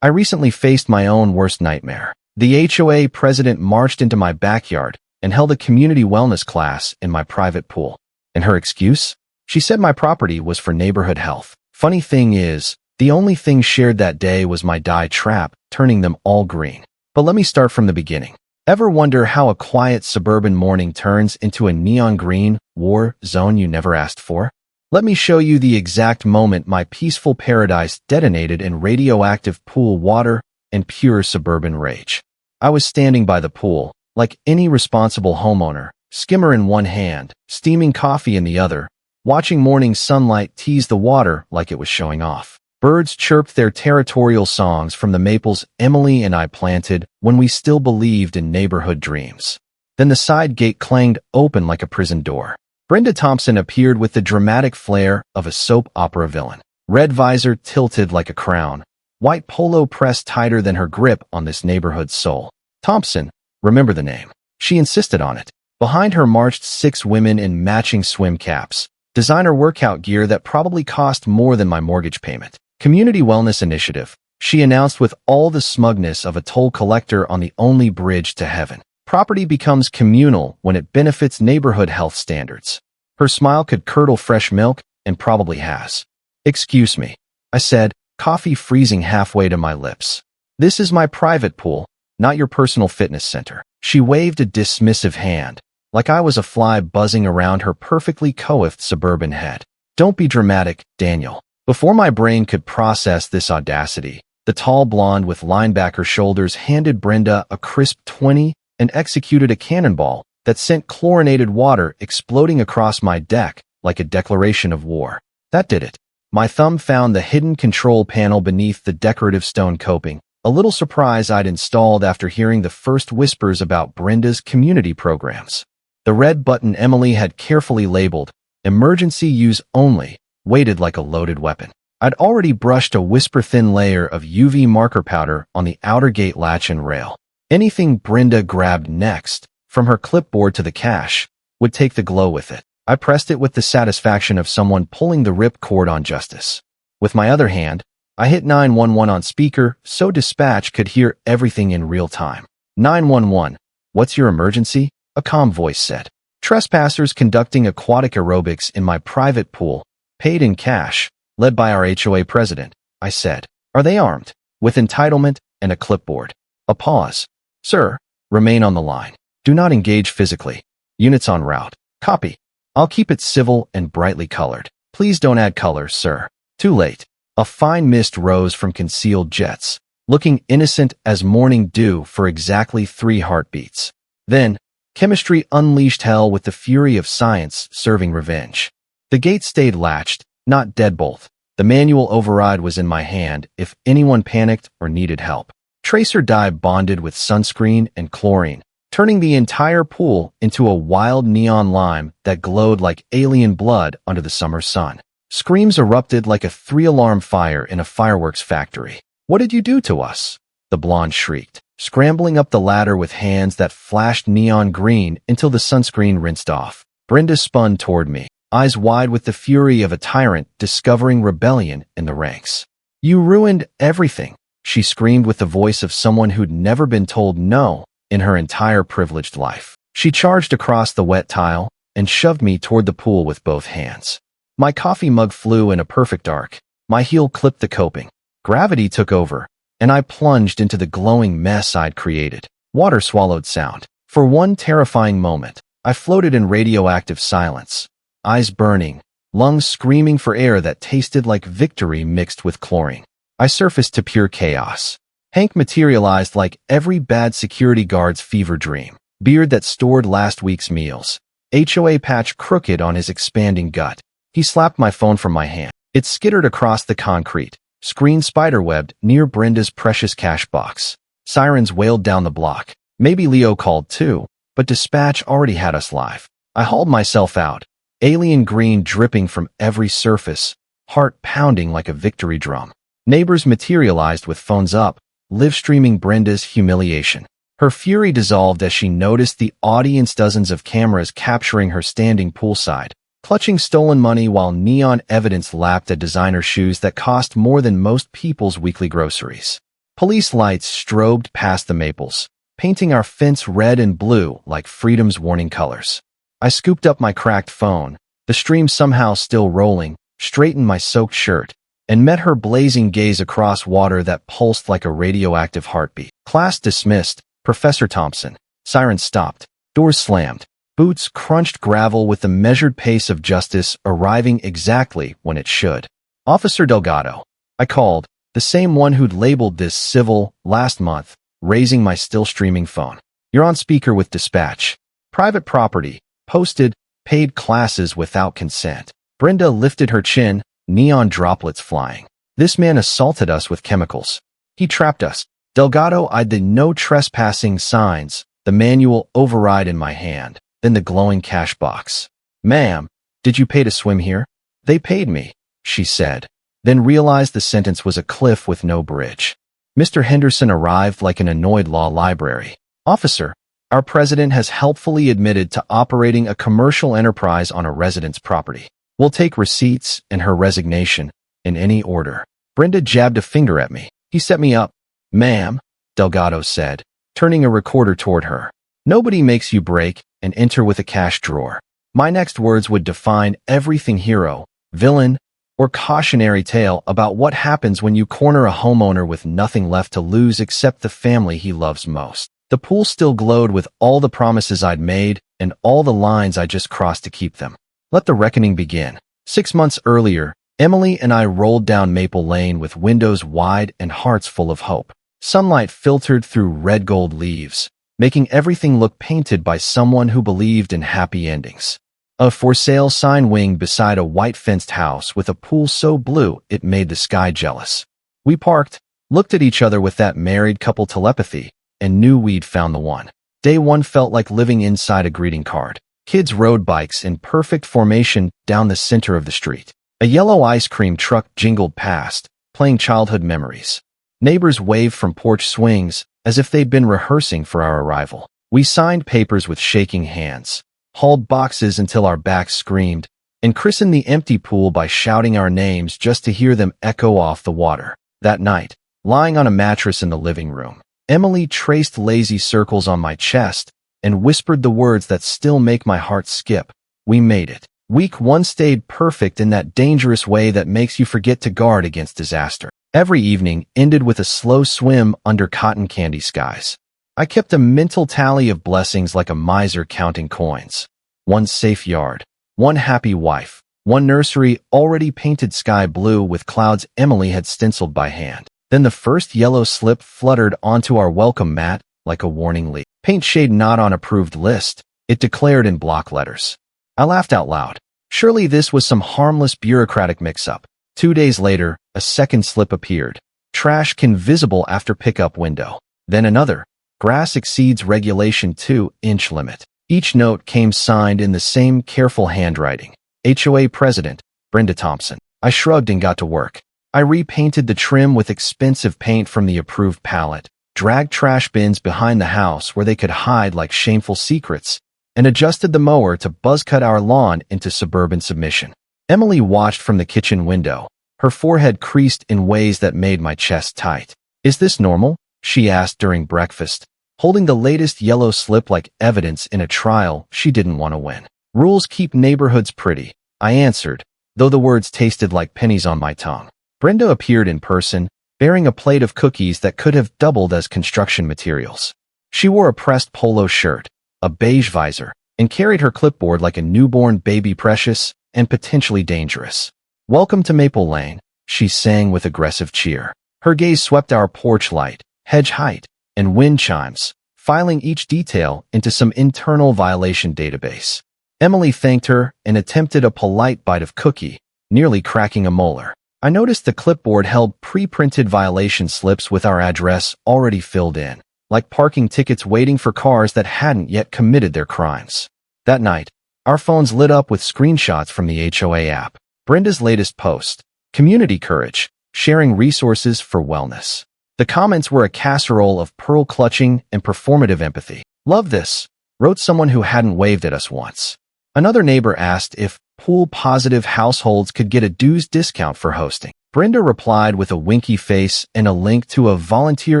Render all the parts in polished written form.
I recently faced my own worst nightmare. The HOA president marched into my backyard and held a community wellness class in my private pool. And her excuse? She said my property was for neighborhood health. Funny thing is, the only thing shared that day was my dye trap, turning them all green. But let me start from the beginning. Ever wonder how a quiet suburban morning turns into a neon green war zone you never asked for? Let me show you the exact moment my peaceful paradise detonated in radioactive pool water and pure suburban rage. I was standing by the pool, like any responsible homeowner, skimmer in one hand, steaming coffee in the other, watching morning sunlight tease the water like it was showing off. Birds chirped their territorial songs from the maples Emily and I planted when we still believed in neighborhood dreams. Then the side gate clanged open like a prison door. Brenda Thompson appeared with the dramatic flair of a soap opera villain. Red visor tilted like a crown, white polo pressed tighter than her grip on this neighborhood's soul. Thompson, remember the name. She insisted on it. Behind her marched 6 women in matching swim caps, designer workout gear that probably cost more than my mortgage payment. Community Wellness Initiative, she announced with all the smugness of a toll collector on the only bridge to heaven. Property becomes communal when it benefits neighborhood health standards. Her smile could curdle fresh milk, and probably has. Excuse me, I said, coffee freezing halfway to my lips. This is my private pool, not your personal fitness center. She waved a dismissive hand, like I was a fly buzzing around her perfectly coiffed suburban head. Don't be dramatic, Daniel. Before my brain could process this audacity, the tall blonde with linebacker shoulders handed Brenda a crisp 20 and executed a cannonball that sent chlorinated water exploding across my deck like a declaration of war. That did it. My thumb found the hidden control panel beneath the decorative stone coping, a little surprise I'd installed after hearing the first whispers about Brenda's community programs. The red button Emily had carefully labeled, "Emergency use only," waited like a loaded weapon. I'd already brushed a whisper-thin layer of UV marker powder on the outer gate latch and rail. Anything Brenda grabbed next, from her clipboard to the cash, would take the glow with it. I pressed it with the satisfaction of someone pulling the rip cord on justice. With my other hand, I hit 911 on speaker so dispatch could hear everything in real time. 911, what's your emergency? A calm voice said. Trespassers conducting aquatic aerobics in my private pool, paid in cash, led by our HOA president, I said. Are they armed? With entitlement and a clipboard. A pause. Sir, remain on the line. Do not engage physically. Units en route. Copy. I'll keep it civil and brightly colored. Please don't add colors, sir. Too late. A fine mist rose from concealed jets, looking innocent as morning dew for exactly 3 heartbeats. Then, chemistry unleashed hell with the fury of science serving revenge. The gate stayed latched, not deadbolt. The manual override was in my hand if anyone panicked or needed help. Tracer dye bonded with sunscreen and chlorine, turning the entire pool into a wild neon lime that glowed like alien blood under the summer sun. Screams erupted like a 3-alarm fire in a fireworks factory. What did you do to us? The blonde shrieked, scrambling up the ladder with hands that flashed neon green until the sunscreen rinsed off. Brenda spun toward me, eyes wide with the fury of a tyrant discovering rebellion in the ranks. You ruined everything, she screamed with the voice of someone who'd never been told no in her entire privileged life. She charged across the wet tile and shoved me toward the pool with both hands. My coffee mug flew in a perfect arc. My heel clipped the coping. Gravity took over, and I plunged into the glowing mess I'd created. Water swallowed sound. For one terrifying moment, I floated in radioactive silence, eyes burning, lungs screaming for air that tasted like victory mixed with chlorine. I surfaced to pure chaos. Hank materialized like every bad security guard's fever dream. Beard that stored last week's meals. HOA patch crooked on his expanding gut. He slapped my phone from my hand. It skittered across the concrete, screen spiderwebbed near Brenda's precious cash box. Sirens wailed down the block. Maybe Leo called too, but dispatch already had us live. I hauled myself out, alien green dripping from every surface, heart pounding like a victory drum. Neighbors materialized with phones up, live streaming Brenda's humiliation. Her fury dissolved as she noticed the audience, dozens of cameras capturing her standing poolside, clutching stolen money while neon evidence lapped at designer shoes that cost more than most people's weekly groceries. Police lights strobed past the maples, painting our fence red and blue like freedom's warning colors. I scooped up my cracked phone, the stream somehow still rolling, straightened my soaked shirt, and met her blazing gaze across water that pulsed like a radioactive heartbeat. Class dismissed, Professor Thompson. Sirens stopped. Doors slammed. Boots crunched gravel with the measured pace of justice arriving exactly when it should. Officer Delgado. I called, the same one who'd labeled this civil last month, raising my still streaming phone. You're on speaker with dispatch. Private property. Posted, paid classes without consent. Brenda lifted her chin, neon droplets flying. This man assaulted us with chemicals. He trapped us. Delgado eyed the no trespassing signs, the manual override in my hand, then the glowing cash box. Ma'am, did you pay to swim here? They paid me, she said, then realized the sentence was a cliff with no bridge. Mr. Henderson arrived like an annoyed law library. Officer, our president has helpfully admitted to operating a commercial enterprise on a resident's property. We'll take receipts and her resignation in any order. Brenda jabbed a finger at me. He set me up. Ma'am, Delgado said, turning a recorder toward her. Nobody makes you break and enter with a cash drawer. My next words would define everything hero, villain, or cautionary tale about what happens when you corner a homeowner with nothing left to lose except the family he loves most. The pool still glowed with all the promises I'd made and all the lines I just crossed to keep them. Let the reckoning begin. 6 months earlier, Emily and I rolled down Maple Lane with windows wide and hearts full of hope. Sunlight filtered through red gold leaves, making everything look painted by someone who believed in happy endings. A for sale sign winged beside a white fenced house with a pool so blue it made the sky jealous. We parked, looked at each other with that married couple telepathy, and knew we'd found the one. Day one felt like living inside a greeting card. Kids rode bikes in perfect formation down the center of the street. A yellow ice cream truck jingled past, playing childhood memories. Neighbors waved from porch swings as if they'd been rehearsing for our arrival. We signed papers with shaking hands, hauled boxes until our backs screamed, and christened the empty pool by shouting our names just to hear them echo off the water. That night, lying on a mattress in the living room, Emily traced lazy circles on my chest and whispered the words that still make my heart skip. We made it. Week 1 stayed perfect in that dangerous way that makes you forget to guard against disaster. Every evening ended with a slow swim under cotton candy skies. I kept a mental tally of blessings like a miser counting coins. 1 safe yard, 1 happy wife, 1 nursery already painted sky blue with clouds Emily had stenciled by hand. Then the first yellow slip fluttered onto our welcome mat like a warning leaf. Paint shade not on approved list, it declared in block letters. I laughed out loud. Surely this was some harmless bureaucratic mix-up. 2 days later, a second slip appeared. Trash can visible after pickup window. Then another. Grass exceeds regulation 2-inch limit. Each note came signed in the same careful handwriting. HOA President, Brenda Thompson. I shrugged and got to work. I repainted the trim with expensive paint from the approved palette, dragged trash bins behind the house where they could hide like shameful secrets, and adjusted the mower to buzz-cut our lawn into suburban submission. Emily watched from the kitchen window, her forehead creased in ways that made my chest tight. Is this normal? She asked during breakfast, holding the latest yellow slip like evidence in a trial she didn't want to win. Rules keep neighborhoods pretty, I answered, though the words tasted like pennies on my tongue. Brenda appeared in person, bearing a plate of cookies that could have doubled as construction materials. She wore a pressed polo shirt, a beige visor, and carried her clipboard like a newborn baby, precious and potentially dangerous. Welcome to Maple Lane, she sang with aggressive cheer. Her gaze swept our porch light, hedge height, and wind chimes, filing each detail into some internal violation database. Emily thanked her and attempted a polite bite of cookie, nearly cracking a molar. I noticed the clipboard held pre-printed violation slips with our address already filled in, like parking tickets waiting for cars that hadn't yet committed their crimes. That night, our phones lit up with screenshots from the HOA app. Brenda's latest post, Community Courage, sharing resources for wellness. The comments were a casserole of pearl-clutching and performative empathy. Love this, wrote someone who hadn't waved at us once. Another neighbor asked if pool-positive households could get a dues discount for hosting. Brenda replied with a winky face and a link to a volunteer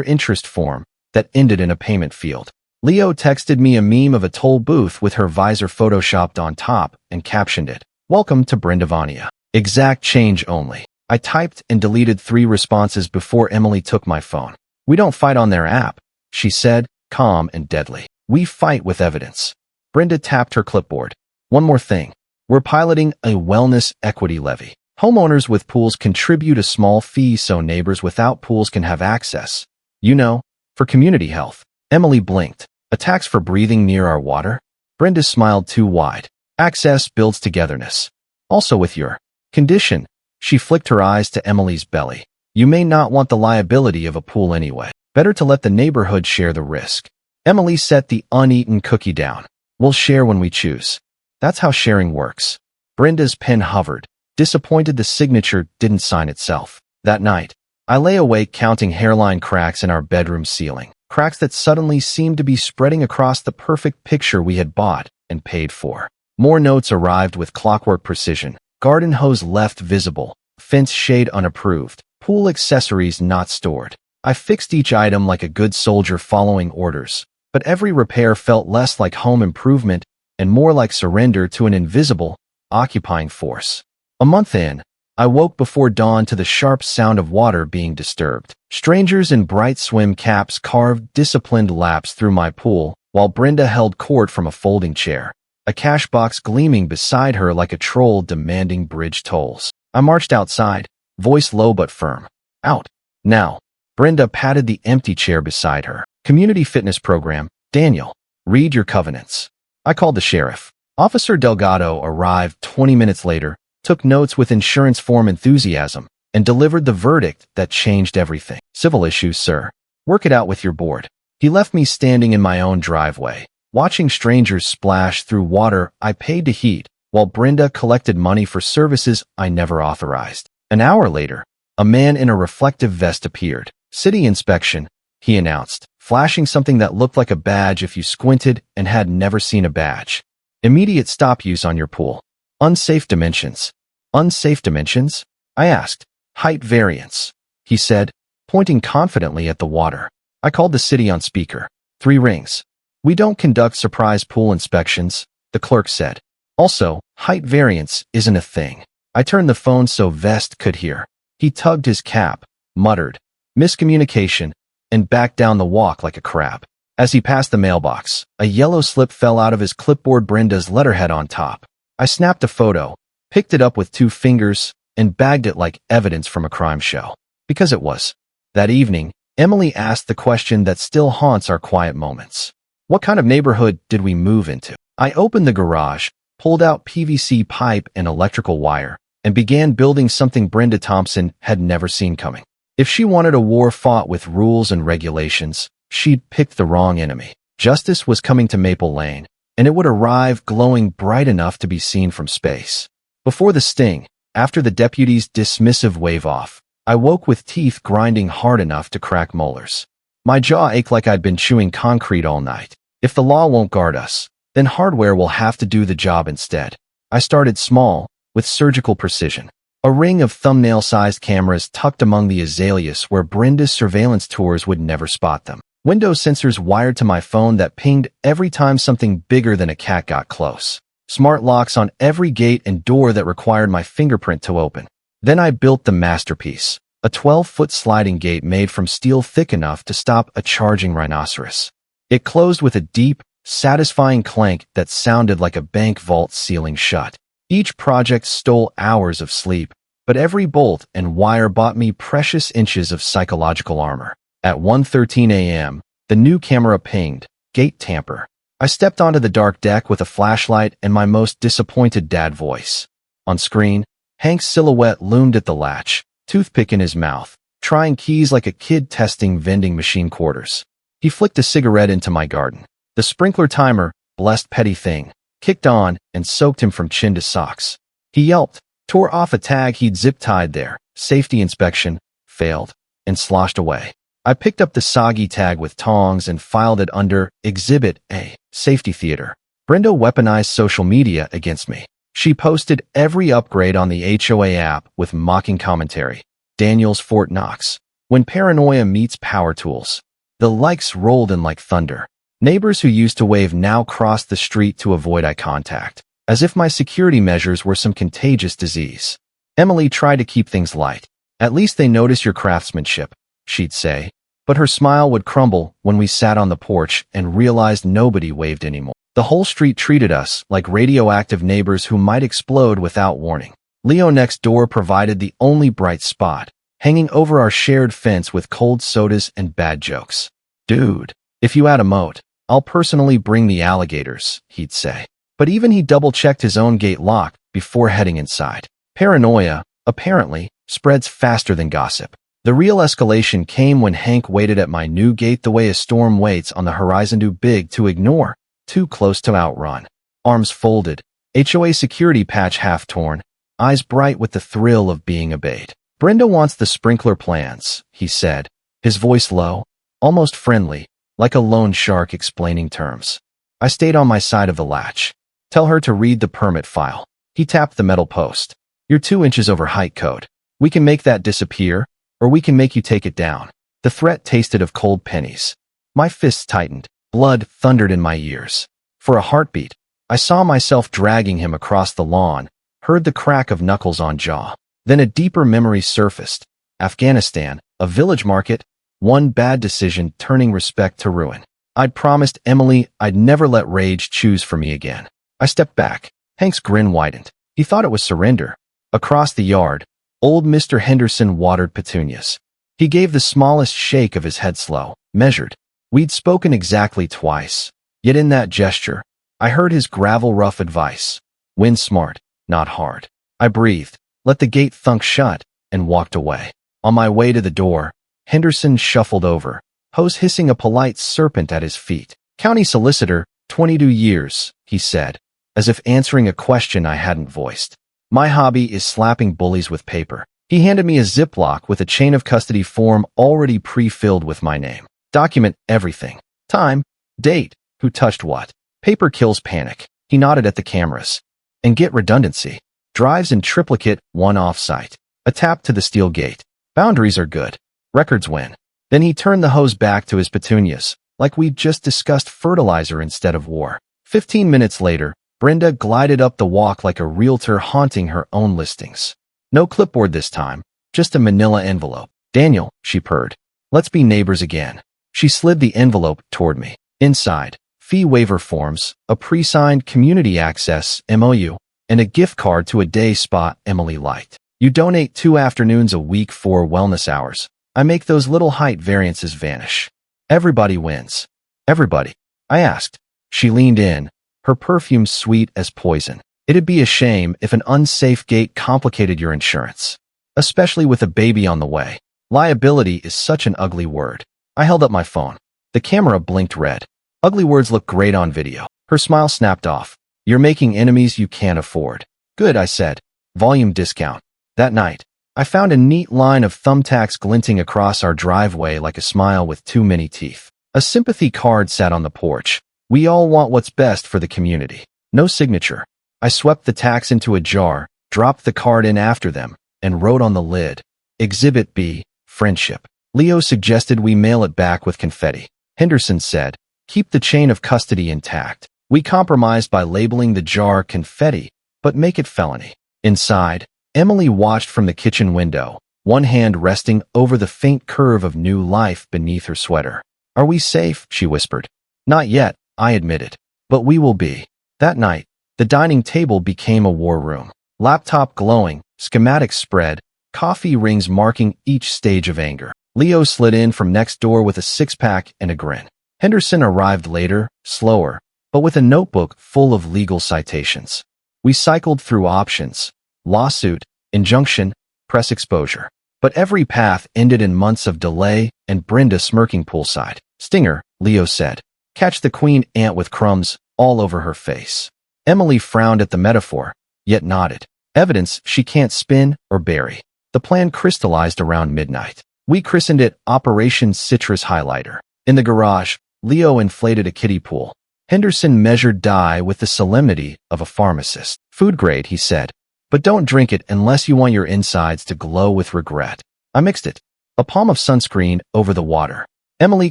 interest form that ended in a payment field. Leo texted me a meme of a toll booth with her visor photoshopped on top and captioned it, "Welcome to Brendavania. Exact change only." I typed and deleted 3 responses before Emily took my phone. "We don't fight on their app," she said, calm and deadly. "We fight with evidence." Brenda tapped her clipboard. "One more thing. We're piloting a wellness equity levy. Homeowners with pools contribute a small fee so neighbors without pools can have access. You know, for community health." Emily blinked. "A tax for breathing near our water?" Brenda smiled too wide. "Access builds togetherness. Also with your condition." She flicked her eyes to Emily's belly. "You may not want the liability of a pool anyway. Better to let the neighborhood share the risk." Emily set the uneaten cookie down. "We'll share when we choose. That's how sharing works." Brenda's pen hovered. Disappointed the signature didn't sign itself. That night, I lay awake counting hairline cracks in our bedroom ceiling. Cracks that suddenly seemed to be spreading across the perfect picture we had bought and paid for. More notes arrived with clockwork precision. Garden hose left visible. Fence shade unapproved. Pool accessories not stored. I fixed each item like a good soldier following orders, but every repair felt less like home improvement and more like surrender to an invisible, occupying force. A month in, I woke before dawn to the sharp sound of water being disturbed. Strangers in bright swim caps carved disciplined laps through my pool, while Brenda held court from a folding chair, a cash box gleaming beside her like a troll demanding bridge tolls. I marched outside, voice low but firm. "Out. Now." Brenda patted the empty chair beside her. "Community fitness program. Daniel, read your covenants." I called the sheriff. Officer Delgado arrived 20 minutes later, took notes with insurance form enthusiasm, and delivered the verdict that changed everything. "Civil issues, sir. Work it out with your board." He left me standing in my own driveway, watching strangers splash through water I paid to heat, while Brenda collected money for services I never authorized. An hour later, a man in a reflective vest appeared. "City inspection," he announced, flashing something that looked like a badge if you squinted and had never seen a badge. "Immediate stop use on your pool. Unsafe dimensions." "Unsafe dimensions?" I asked. "Height variance," he said, pointing confidently at the water. I called the city on speaker. 3 rings. "We don't conduct surprise pool inspections," the clerk said. "Also, height variance isn't a thing." I turned the phone so Vest could hear. He tugged his cap, muttered, "Miscommunication," and backed down the walk like a crab. As he passed the mailbox, a yellow slip fell out of his clipboard, Brenda's letterhead on top. I snapped a photo, picked it up with 2 fingers, and bagged it like evidence from a crime show. Because it was. That evening, Emily asked the question that still haunts our quiet moments. What kind of neighborhood did we move into? I opened the garage, pulled out PVC pipe and electrical wire, and began building something Brenda Thompson had never seen coming. If she wanted a war fought with rules and regulations, she'd picked the wrong enemy. Justice was coming to Maple Lane, and it would arrive glowing bright enough to be seen from space. Before the sting, after the deputy's dismissive wave-off, I woke with teeth grinding hard enough to crack molars. My jaw ached like I'd been chewing concrete all night. If the law won't guard us, then hardware will have to do the job instead. I started small, with surgical precision. A ring of thumbnail-sized cameras tucked among the azaleas where Brenda's surveillance tours would never spot them. Window sensors wired to my phone that pinged every time something bigger than a cat got close. Smart locks on every gate and door that required my fingerprint to open. Then I built the masterpiece, a 12-foot sliding gate made from steel thick enough to stop a charging rhinoceros. It closed with a deep, satisfying clank that sounded like a bank vault sealing shut. Each project stole hours of sleep, but every bolt and wire bought me precious inches of psychological armor. At 1:13 a.m., the new camera pinged, "Gate tamper." I stepped onto the dark deck with a flashlight and my most disappointed dad voice. On screen, Hank's silhouette loomed at the latch, toothpick in his mouth, trying keys like a kid testing vending machine quarters. He flicked a cigarette into my garden. The sprinkler timer, blessed petty thing, kicked on and soaked him from chin to socks. He yelped, tore off a tag he'd zip-tied there, "Safety inspection, failed," and sloshed away. I picked up the soggy tag with tongs and filed it under Exhibit A, Safety Theater. Brenda weaponized social media against me. She posted every upgrade on the HOA app with mocking commentary. Daniel's Fort Knox. When paranoia meets power tools. The likes rolled in like thunder. Neighbors who used to wave now crossed the street to avoid eye contact, as if my security measures were some contagious disease. Emily tried to keep things light. At least they notice your craftsmanship, she'd say. But her smile would crumble when we sat on the porch and realized nobody waved anymore. The whole street treated us like radioactive neighbors who might explode without warning. Leo next door provided the only bright spot, hanging over our shared fence with cold sodas and bad jokes. Dude, if you add a moat, I'll personally bring the alligators, he'd say. But even he double-checked his own gate lock before heading inside. Paranoia, apparently, spreads faster than gossip. The real escalation came when Hank waited at my new gate the way a storm waits on the horizon, too big to ignore, too close to outrun. Arms folded, HOA security patch half torn, eyes bright with the thrill of being obeyed. Brenda wants the sprinkler plans, he said, his voice low, almost friendly, like a loan shark explaining terms. I stayed on my side of the latch. Tell her to read the permit file. He tapped the metal post. You're 2 inches over height code. We can make that disappear, or we can make you take it down. The threat tasted of cold pennies. My fists tightened. Blood thundered in my ears. For a heartbeat, I saw myself dragging him across the lawn, heard the crack of knuckles on jaw. Then a deeper memory surfaced. Afghanistan, a village market, one bad decision turning respect to ruin. I'd promised Emily I'd never let rage choose for me again. I stepped back. Hank's grin widened. He thought it was surrender. Across the yard, old Mr. Henderson watered petunias. He gave the smallest shake of his head slow, measured. We'd spoken exactly twice, yet in that gesture, I heard his gravel-rough advice. Win smart, not hard. I breathed, let the gate thunk shut, and walked away. On my way to the door, Henderson shuffled over, hose hissing a polite serpent at his feet. County solicitor, 22 years, he said, as if answering a question I hadn't voiced. My hobby is slapping bullies with paper. He handed me a Ziploc with a chain of custody form already pre-filled with my name. Document everything. Time, date, who touched what. Paper kills panic. He nodded at the cameras. And get redundancy. Drives in triplicate, one off-site. A tap to the steel gate. Boundaries are good. Records win. Then he turned the hose back to his petunias, like we'd just discussed fertilizer instead of war. 15 minutes later, Brenda glided up the walk like a realtor haunting her own listings. No clipboard this time, just a manila envelope. Daniel, she purred. Let's be neighbors again. She slid the envelope toward me. Inside, fee waiver forms, a pre-signed community access MOU, and a gift card to a day spa Emily liked. You donate 2 afternoons a week for wellness hours. I make those little height variances vanish. Everybody wins. Everybody. I asked. She leaned in, her perfume sweet as poison. It'd be a shame if an unsafe gate complicated your insurance, especially with a baby on the way. Liability is such an ugly word. I held up my phone. The camera blinked red. Ugly words look great on video. Her smile snapped off. You're making enemies you can't afford. Good, I said. Volume discount. That night, I found a neat line of thumbtacks glinting across our driveway like a smile with too many teeth. A sympathy card sat on the porch. We all want what's best for the community. No signature. I swept the tacks into a jar, dropped the card in after them, and wrote on the lid, Exhibit B, Friendship. Leo suggested we mail it back with confetti. Henderson said, keep the chain of custody intact. We compromised by labeling the jar confetti, but make it felony. Inside, Emily watched from the kitchen window, one hand resting over the faint curve of new life beneath her sweater. Are we safe? She whispered. Not yet, I admitted. But we will be. That night, the dining table became a war room. Laptop glowing, schematics spread, coffee rings marking each stage of anger. Leo slid in from next door with a six-pack and a grin. Henderson arrived later, slower, but with a notebook full of legal citations. We cycled through options, lawsuit, injunction, press exposure. But every path ended in months of delay and Brenda smirking poolside. Stinger, Leo said. Catch the queen ant with crumbs all over her face. Emily frowned at the metaphor, yet nodded. Evidence she can't spin or bury. The plan crystallized around midnight. We christened it Operation Citrus Highlighter. In the garage, Leo inflated a kiddie pool. Henderson measured dye with the solemnity of a pharmacist. Food grade, he said. But don't drink it unless you want your insides to glow with regret. I mixed it. A palm of sunscreen over the water. Emily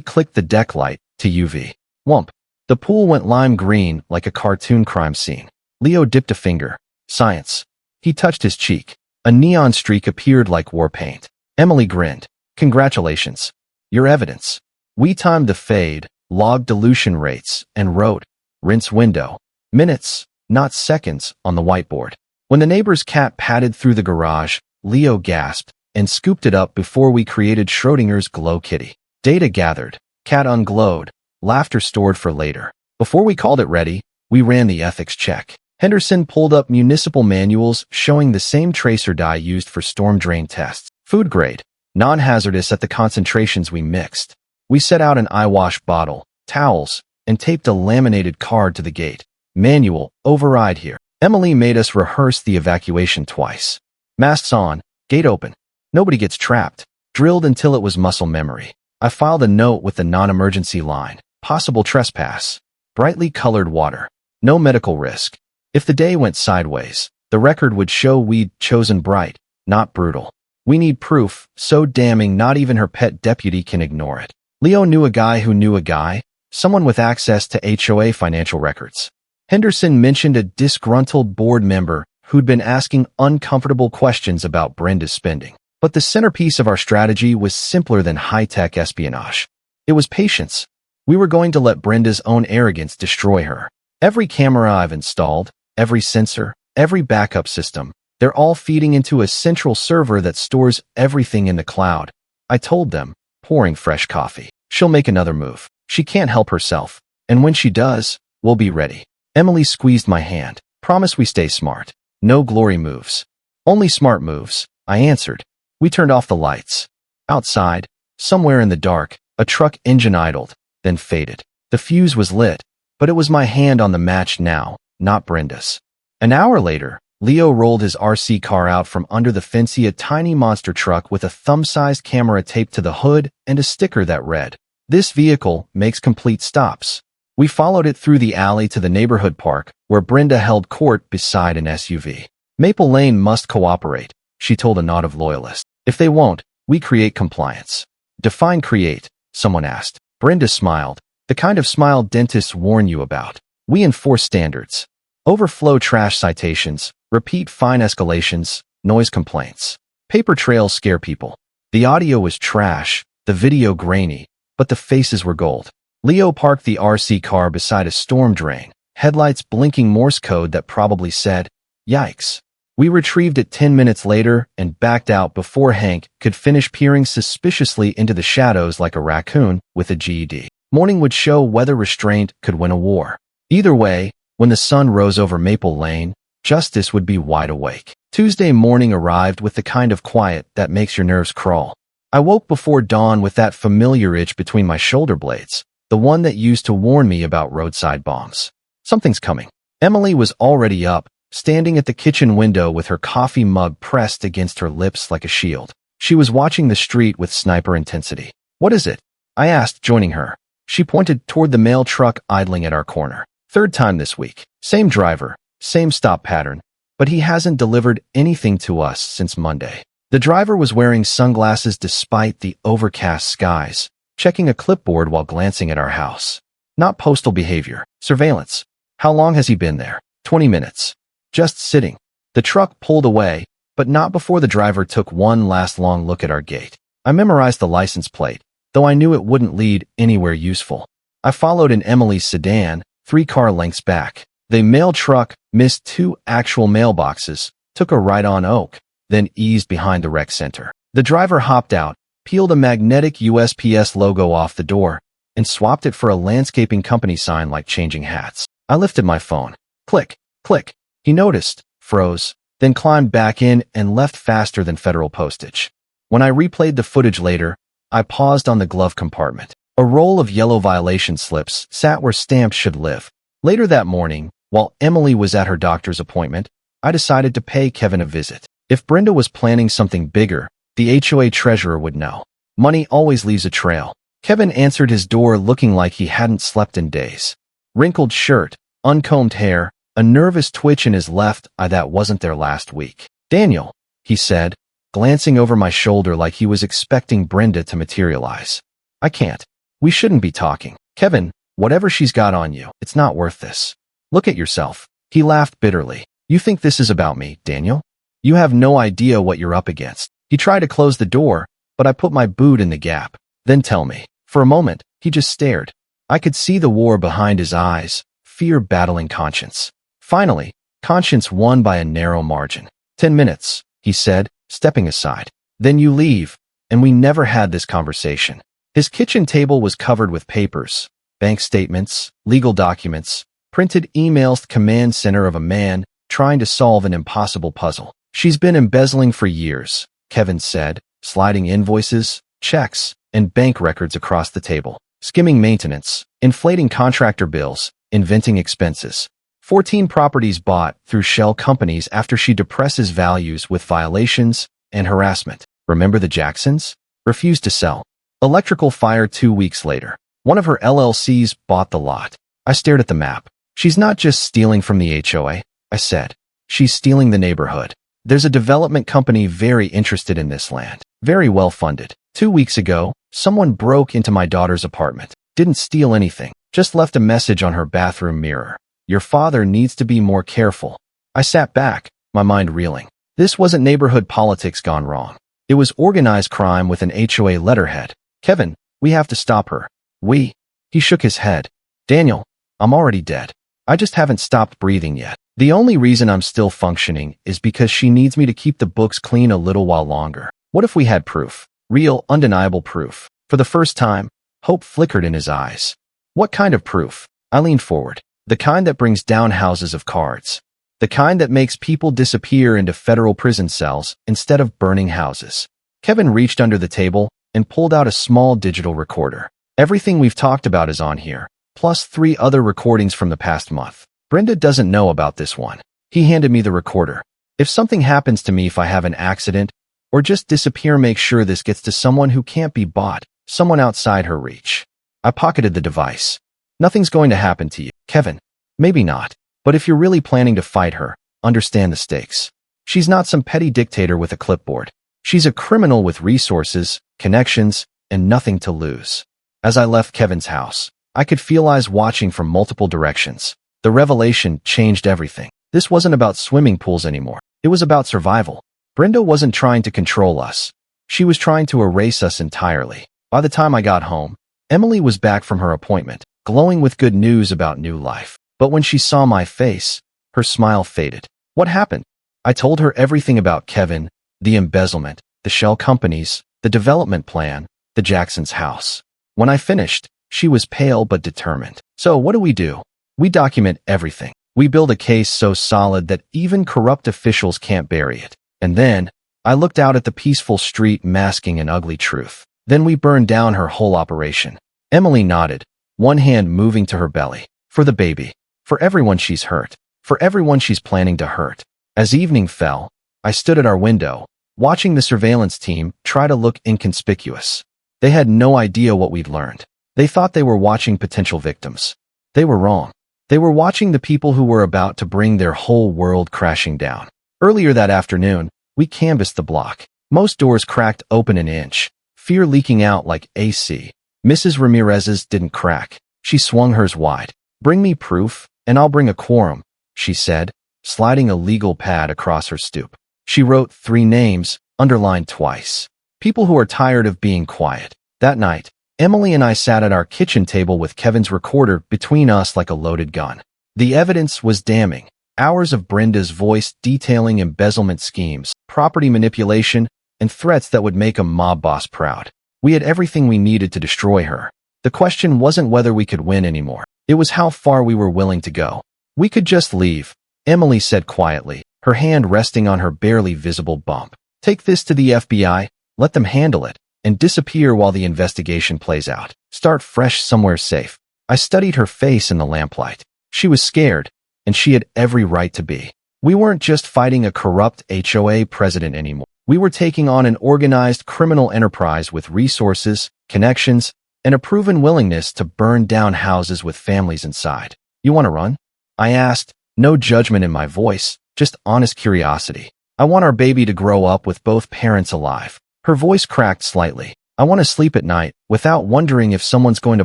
clicked the deck light to UV. Whump. The pool went lime green like a cartoon crime scene. Leo dipped a finger. Science. He touched his cheek. A neon streak appeared like war paint. Emily grinned. Congratulations. Your evidence. We timed the fade, logged dilution rates, and wrote, rinse window, minutes, not seconds, on the whiteboard. When the neighbor's cat padded through the garage, Leo gasped and scooped it up before we created Schrodinger's glow kitty. Data gathered, cat unglowed, laughter stored for later. Before we called it ready, we ran the ethics check. Henderson pulled up municipal manuals showing the same tracer dye used for storm drain tests. Food grade, non-hazardous at the concentrations we mixed. We set out an eye wash bottle, towels, and taped a laminated card to the gate. Manual, override here. Emily made us rehearse the evacuation twice. Masks on, gate open. Nobody gets trapped. Drilled until it was muscle memory. I filed a note with the non-emergency line. Possible trespass. Brightly colored water. No medical risk. If the day went sideways, the record would show we'd chosen bright, not brutal. We need proof, so damning not even her pet deputy can ignore it. Leo knew a guy who knew a guy, someone with access to HOA financial records. Henderson mentioned a disgruntled board member who'd been asking uncomfortable questions about Brenda's spending. But the centerpiece of our strategy was simpler than high-tech espionage. It was patience. We were going to let Brenda's own arrogance destroy her. Every camera I've installed, every sensor, every backup system, they're all feeding into a central server that stores everything in the cloud. I told them, pouring fresh coffee. She'll make another move. She can't help herself. And when she does, we'll be ready. Emily squeezed my hand. Promise we stay smart. No glory moves. Only smart moves, I answered. We turned off the lights. Outside, somewhere in the dark, a truck engine idled, then faded. The fuse was lit, but it was my hand on the match now, not Brenda's. An hour later, Leo rolled his RC car out from under the fancy, a tiny monster truck with a thumb-sized camera taped to the hood and a sticker that read, "This vehicle makes complete stops." We followed it through the alley to the neighborhood park, where Brenda held court beside an SUV. Maple Lane must cooperate, she told a knot of loyalists. If they won't, we create compliance. Define create, someone asked. Brenda smiled, the kind of smile dentists warn you about. We enforce standards. Overflow trash citations, repeat fine escalations, noise complaints. Paper trails scare people. The audio was trash, the video grainy, but the faces were gold. Leo parked the RC car beside a storm drain, headlights blinking Morse code that probably said, "Yikes." We retrieved it 10 minutes later and backed out before Hank could finish peering suspiciously into the shadows like a raccoon with a GED. Morning would show whether restraint could win a war. Either way, when the sun rose over Maple Lane, justice would be wide awake. Tuesday morning arrived with the kind of quiet that makes your nerves crawl. I woke before dawn with that familiar itch between my shoulder blades, the one that used to warn me about roadside bombs. Something's coming. Emily was already up, standing at the kitchen window with her coffee mug pressed against her lips like a shield. She was watching the street with sniper intensity. "What is it?" I asked, joining her. She pointed toward the mail truck idling at our corner. "Third time this week. Same driver, same stop pattern, but he hasn't delivered anything to us since Monday." The driver was wearing sunglasses despite the overcast skies, checking a clipboard while glancing at our house. Not postal behavior. Surveillance. How long has he been there? 20 minutes. Just sitting. The truck pulled away, but not before the driver took one last long look at our gate. I memorized the license plate, though I knew it wouldn't lead anywhere useful. I followed in Emily's sedan, 3 car lengths back. The mail truck missed 2 actual mailboxes, took a right on Oak, then eased behind the rec center. The driver hopped out, peeled a magnetic USPS logo off the door, and swapped it for a landscaping company sign like changing hats. I lifted my phone. Click, click. He noticed, froze, then climbed back in and left faster than federal postage. When I replayed the footage later, I paused on the glove compartment. A roll of yellow violation slips sat where stamps should live. Later that morning, while Emily was at her doctor's appointment, I decided to pay Kevin a visit. If Brenda was planning something bigger, the HOA treasurer would know. Money always leaves a trail. Kevin answered his door looking like he hadn't slept in days. Wrinkled shirt, uncombed hair, a nervous twitch in his left eye that wasn't there last week. "Daniel," he said, glancing over my shoulder like he was expecting Brenda to materialize. I can't. We shouldn't be talking. Kevin, whatever she's got on you, it's not worth this. Look at yourself. He laughed bitterly. You think this is about me, Daniel? You have no idea what you're up against. He tried to close the door, but I put my boot in the gap. Then tell me. For a moment, he just stared. I could see the war behind his eyes, fear battling conscience. Finally, conscience won by a narrow margin. 10 minutes, he said, stepping aside. Then you leave, and we never had this conversation. His kitchen table was covered with papers, bank statements, legal documents, printed emails, the command center of a man trying to solve an impossible puzzle. She's been embezzling for years, Kevin said, sliding invoices, checks, and bank records across the table, skimming maintenance, inflating contractor bills, inventing expenses. 14 properties bought through shell companies after she depresses values with violations and harassment. Remember the Jacksons? Refused to sell. Electrical fire 2 weeks later. One of her LLCs bought the lot. I stared at the map. She's not just stealing from the HOA, I said. She's stealing the neighborhood. There's a development company very interested in this land. Very well funded. 2 weeks ago, someone broke into my daughter's apartment. Didn't steal anything. Just left a message on her bathroom mirror. Your father needs to be more careful. I sat back, my mind reeling. This wasn't neighborhood politics gone wrong. It was organized crime with an HOA letterhead. Kevin, we have to stop her. We? He shook his head. Daniel, I'm already dead. I just haven't stopped breathing yet. The only reason I'm still functioning is because she needs me to keep the books clean a little while longer. What if we had proof? Real, undeniable proof. For the first time, hope flickered in his eyes. What kind of proof? I leaned forward. The kind that brings down houses of cards. The kind that makes people disappear into federal prison cells instead of burning houses. Kevin reached under the table and pulled out a small digital recorder. Everything we've talked about is on here, plus 3 other recordings from the past month. Brenda doesn't know about this one. He handed me the recorder. If something happens to me, if I have an accident, or just disappear, make sure this gets to someone who can't be bought, someone outside her reach. I pocketed the device. Nothing's going to happen to you, Kevin. Maybe not. But if you're really planning to fight her, understand the stakes. She's not some petty dictator with a clipboard. She's a criminal with resources, connections, and nothing to lose. As I left Kevin's house, I could feel eyes watching from multiple directions. The revelation changed everything. This wasn't about swimming pools anymore. It was about survival. Brenda wasn't trying to control us. She was trying to erase us entirely. By the time I got home, Emily was back from her appointment, glowing with good news about new life. But when she saw my face, her smile faded. What happened? I told her everything about Kevin, the embezzlement, the shell companies, the development plan, the Jackson's house. When I finished, she was pale but determined. So what do? We document everything. We build a case so solid that even corrupt officials can't bury it. And then, I looked out at the peaceful street masking an ugly truth. Then we burned down her whole operation. Emily nodded, one hand moving to her belly. For the baby. For everyone she's hurt. For everyone she's planning to hurt. As evening fell, I stood at our window, watching the surveillance team try to look inconspicuous. They had no idea what we'd learned. They thought they were watching potential victims. They were wrong. They were watching the people who were about to bring their whole world crashing down. Earlier that afternoon, we canvassed the block. Most doors cracked open an inch, fear leaking out like AC. Mrs. Ramirez's didn't crack. She swung hers wide. Bring me proof, and I'll bring a quorum, she said, sliding a legal pad across her stoop. She wrote 3 names, underlined twice. People who are tired of being quiet. That night, Emily and I sat at our kitchen table with Kevin's recorder between us like a loaded gun. The evidence was damning. Hours of Brenda's voice detailing embezzlement schemes, property manipulation, and threats that would make a mob boss proud. We had everything we needed to destroy her. The question wasn't whether we could win anymore. It was how far we were willing to go. We could just leave, Emily said quietly, her hand resting on her barely visible bump. Take this to the FBI, let them handle it, and disappear while the investigation plays out. Start fresh somewhere safe. I studied her face in the lamplight. She was scared, and she had every right to be. We weren't just fighting a corrupt HOA president anymore. We were taking on an organized criminal enterprise with resources, connections, and a proven willingness to burn down houses with families inside. You want to run? I asked, no judgment in my voice, just honest curiosity. I want our baby to grow up with both parents alive. Her voice cracked slightly. I want to sleep at night without wondering if someone's going to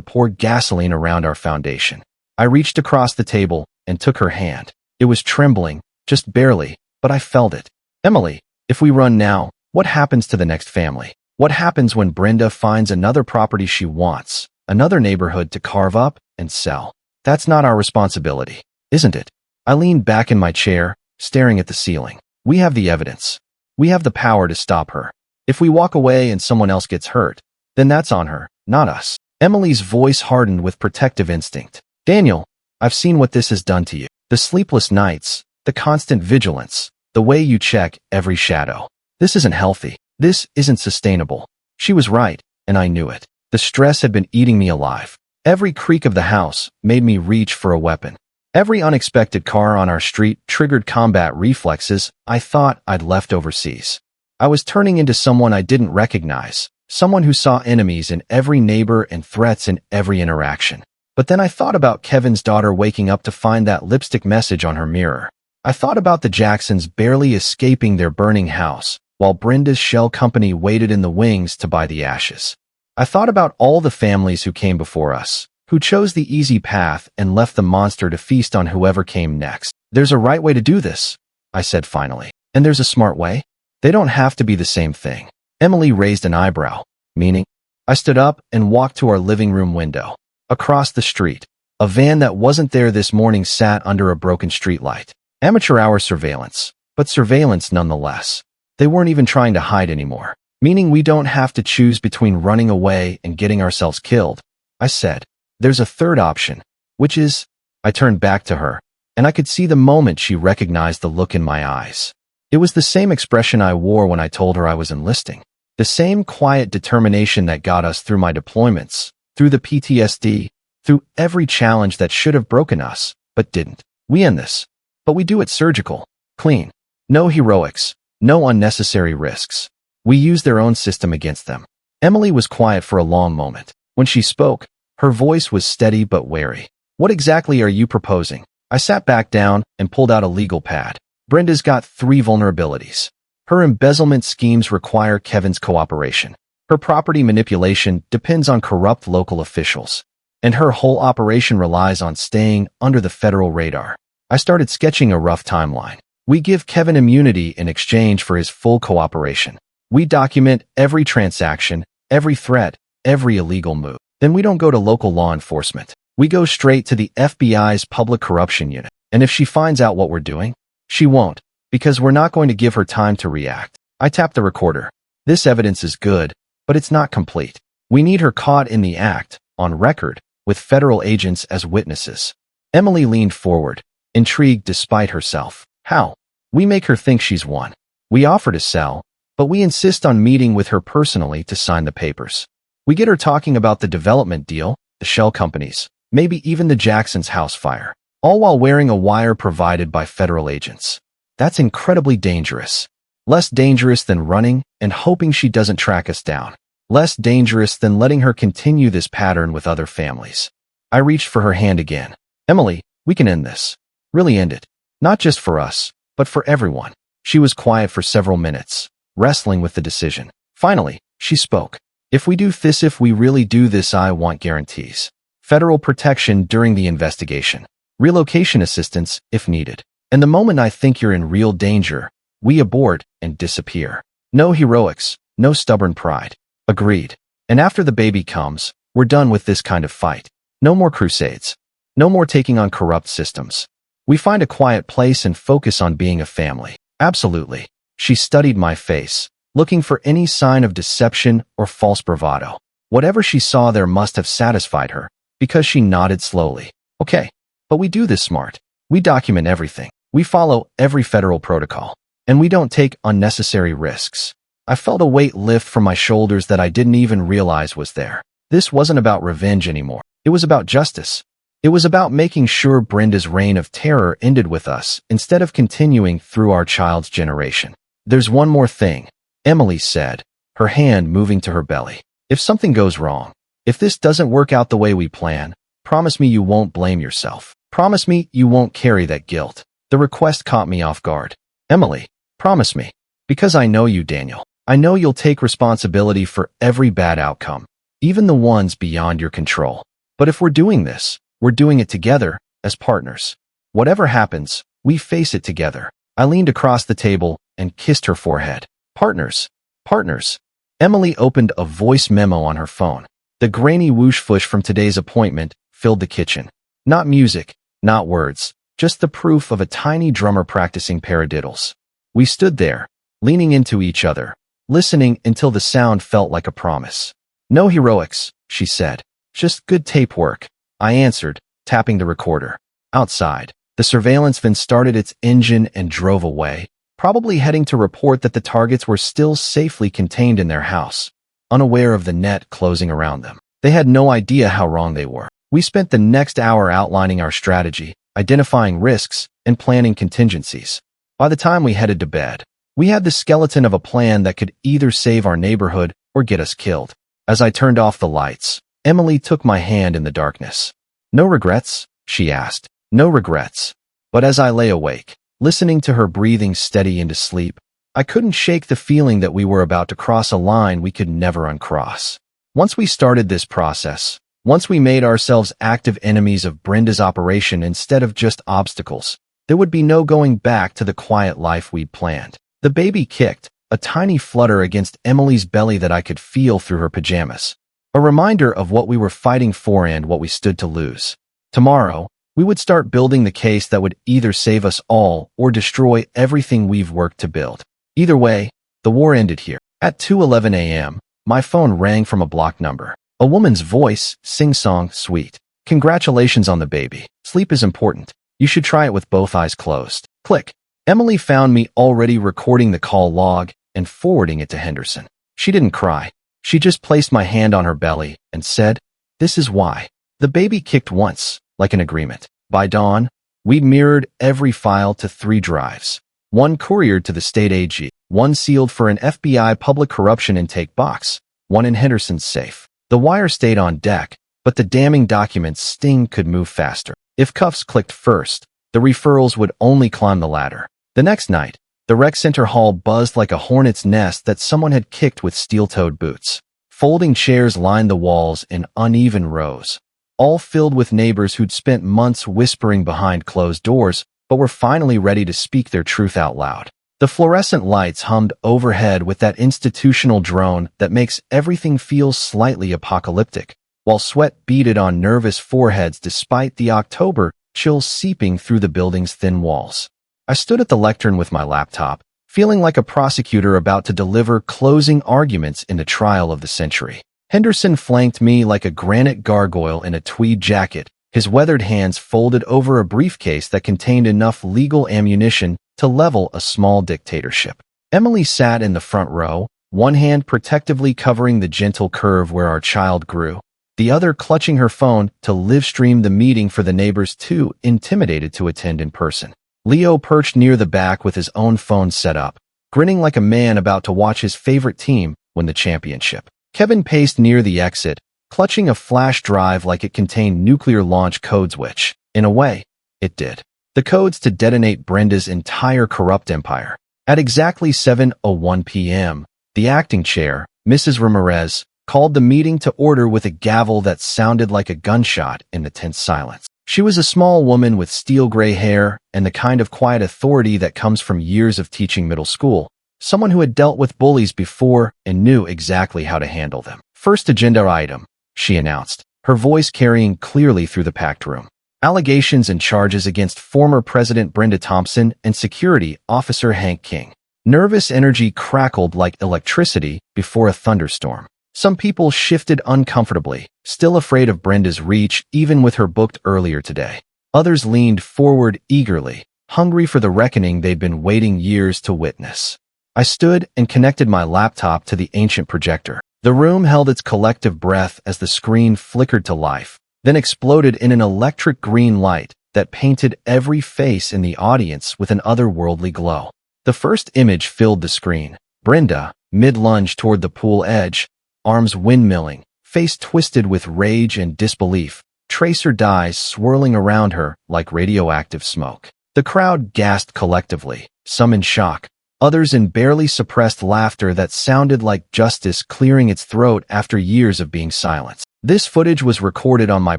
pour gasoline around our foundation. I reached across the table and took her hand. It was trembling, just barely, but I felt it. Emily, if we run now, what happens to the next family? What happens when Brenda finds another property she wants, another neighborhood to carve up and sell? That's not our responsibility, isn't it? I leaned back in my chair, staring at the ceiling. We have the evidence. We have the power to stop her. If we walk away and someone else gets hurt, then that's on her, not us. Emily's voice hardened with protective instinct. Daniel, I've seen what this has done to you. The sleepless nights, the constant vigilance, the way you check every shadow. This isn't healthy. This isn't sustainable. She was right, and I knew it. The stress had been eating me alive. Every creak of the house made me reach for a weapon. Every unexpected car on our street triggered combat reflexes I thought I'd left overseas. I was turning into someone I didn't recognize, someone who saw enemies in every neighbor and threats in every interaction. But then I thought about Kevin's daughter waking up to find that lipstick message on her mirror. I thought about the Jacksons barely escaping their burning house, while Brenda's shell company waited in the wings to buy the ashes. I thought about all the families who came before us, who chose the easy path and left the monster to feast on whoever came next. There's a right way to do this, I said finally. And there's a smart way? They don't have to be the same thing. Emily raised an eyebrow. Meaning? I stood up and walked to our living room window. Across the street, a van that wasn't there this morning sat under a broken streetlight. Amateur hour surveillance, but surveillance nonetheless. They weren't even trying to hide anymore, meaning we don't have to choose between running away and getting ourselves killed. I said, there's a third option, which is, I turned back to her, and I could see the moment she recognized the look in my eyes. It was the same expression I wore when I told her I was enlisting. The same quiet determination that got us through my deployments, through the PTSD, through every challenge that should have broken us, but didn't. We end this. But we do it surgical, clean. No heroics, no unnecessary risks. We use their own system against them. Emily was quiet for a long moment. When she spoke, her voice was steady but wary. What exactly are you proposing? I sat back down and pulled out a legal pad. Brenda's got 3 vulnerabilities. Her embezzlement schemes require Kevin's cooperation. Her property manipulation depends on corrupt local officials. And her whole operation relies on staying under the federal radar. I started sketching a rough timeline. We give Kevin immunity in exchange for his full cooperation. We document every transaction, every threat, every illegal move. Then we don't go to local law enforcement. We go straight to the FBI's public corruption unit. And if she finds out what we're doing, she won't, because we're not going to give her time to react. I tapped the recorder. This evidence is good, but it's not complete. We need her caught in the act, on record, with federal agents as witnesses. Emily leaned forward, intrigued despite herself. How? We make her think she's won. We offer to sell, but we insist on meeting with her personally to sign the papers. We get her talking about the development deal, the shell companies, maybe even the Jacksons' house fire, all while wearing a wire provided by federal agents. That's incredibly dangerous. Less dangerous than running and hoping she doesn't track us down. Less dangerous than letting her continue this pattern with other families. I reached for her hand again. Emily, we can end this. Really end it. Not just for us, but for everyone. She was quiet for several minutes, wrestling with the decision. Finally, she spoke. If we really do this, I want guarantees. Federal protection during the investigation. Relocation assistance if needed. And the moment I think you're in real danger, we abort and disappear. No heroics, no stubborn pride. Agreed. And after the baby comes, we're done with this kind of fight. No more crusades. No more taking on corrupt systems. We find a quiet place and focus on being a family. Absolutely. She studied my face, looking for any sign of deception or false bravado. Whatever she saw there must have satisfied her, because she nodded slowly. Okay. But we do this smart. We document everything. We follow every federal protocol. And we don't take unnecessary risks. I felt a weight lift from my shoulders that I didn't even realize was there. This wasn't about revenge anymore. It was about justice. It was about making sure Brenda's reign of terror ended with us instead of continuing through our child's generation. There's one more thing, Emily said, her hand moving to her belly. If something goes wrong, if this doesn't work out the way we plan, promise me you won't blame yourself. Promise me you won't carry that guilt. The request caught me off guard. Emily, Promise me. Because I know you, Daniel. I know you'll take responsibility for every bad outcome, even the ones beyond your control. But if we're doing this, we're doing it together, as partners. Whatever happens, we face it together. I leaned across the table and kissed her forehead. Partners. Partners. Emily opened a voice memo on her phone. The grainy whoosh-whoosh from today's appointment filled the kitchen. Not music, not words, just the proof of a tiny drummer practicing paradiddles. We stood there, leaning into each other, listening until the sound felt like a promise. No heroics, she said. Just good tape work, I answered, tapping the recorder. Outside, the surveillance van started its engine and drove away, probably heading to report that the targets were still safely contained in their house, unaware of the net closing around them. They had no idea how wrong they were. We spent the next hour outlining our strategy, identifying risks, and planning contingencies. By the time we headed to bed, we had the skeleton of a plan that could either save our neighborhood or get us killed. As I turned off the lights, Emily took my hand in the darkness. No regrets? She asked. No regrets. But as I lay awake, listening to her breathing steady into sleep, I couldn't shake the feeling that we were about to cross a line we could never uncross. Once we started this process, once we made ourselves active enemies of Brenda's operation instead of just obstacles, there would be no going back to the quiet life we'd planned. The baby kicked, a tiny flutter against Emily's belly that I could feel through her pajamas. A reminder of what we were fighting for and what we stood to lose. Tomorrow, we would start building the case that would either save us all or destroy everything we've worked to build. Either way, the war ended here. At 2:11 a.m., my phone rang from a blocked number. A woman's voice, sing-song, sweet. Congratulations on the baby. Sleep is important. You should try it with both eyes closed. Click. Emily found me already recording the call log and forwarding it to Henderson. She didn't cry. She just placed my hand on her belly and said, "This is why." The baby kicked once, like an agreement. By dawn, we'd mirrored every file to 3 drives. One couriered to the state AG, one sealed for an FBI public corruption intake box, one in Henderson's safe. The wire stayed on deck, but the damning document's sting could move faster. If cuffs clicked first, the referrals would only climb the ladder. The next night, the rec center hall buzzed like a hornet's nest that someone had kicked with steel-toed boots. Folding chairs lined the walls in uneven rows, all filled with neighbors who'd spent months whispering behind closed doors, but were finally ready to speak their truth out loud. The fluorescent lights hummed overhead with that institutional drone that makes everything feel slightly apocalyptic, while sweat beaded on nervous foreheads despite the October chills seeping through the building's thin walls. I stood at the lectern with my laptop, feeling like a prosecutor about to deliver closing arguments in the trial of the century. Henderson flanked me like a granite gargoyle in a tweed jacket, his weathered hands folded over a briefcase that contained enough legal ammunition to level a small dictatorship. Emily sat in the front row, one hand protectively covering the gentle curve where our child grew, the other clutching her phone to live-stream the meeting for the neighbors too intimidated to attend in person. Leo perched near the back with his own phone set up, grinning like a man about to watch his favorite team win the championship. Kevin paced near the exit, clutching a flash drive like it contained nuclear launch codes which, in a way, it did. The codes to detonate Brenda's entire corrupt empire. At exactly 7:01 p.m., the acting chair, Mrs. Ramirez, called the meeting to order with a gavel that sounded like a gunshot in the tense silence. She was a small woman with steel gray hair and the kind of quiet authority that comes from years of teaching middle school, someone who had dealt with bullies before and knew exactly how to handle them. First agenda item, she announced, her voice carrying clearly through the packed room. Allegations and charges against former President Brenda Thompson and security officer Hank King. Nervous energy crackled like electricity before a thunderstorm. Some people shifted uncomfortably, still afraid of Brenda's reach even with her booked earlier today. Others leaned forward eagerly, hungry for the reckoning they'd been waiting years to witness. I stood and connected my laptop to the ancient projector. The room held its collective breath as the screen flickered to life, then exploded in an electric green light that painted every face in the audience with an otherworldly glow. The first image filled the screen. Brenda, mid-lunge toward the pool edge, arms windmilling, face twisted with rage and disbelief, tracer dyes swirling around her like radioactive smoke. The crowd gasped collectively, some in shock, others in barely suppressed laughter that sounded like justice clearing its throat after years of being silenced. This footage was recorded on my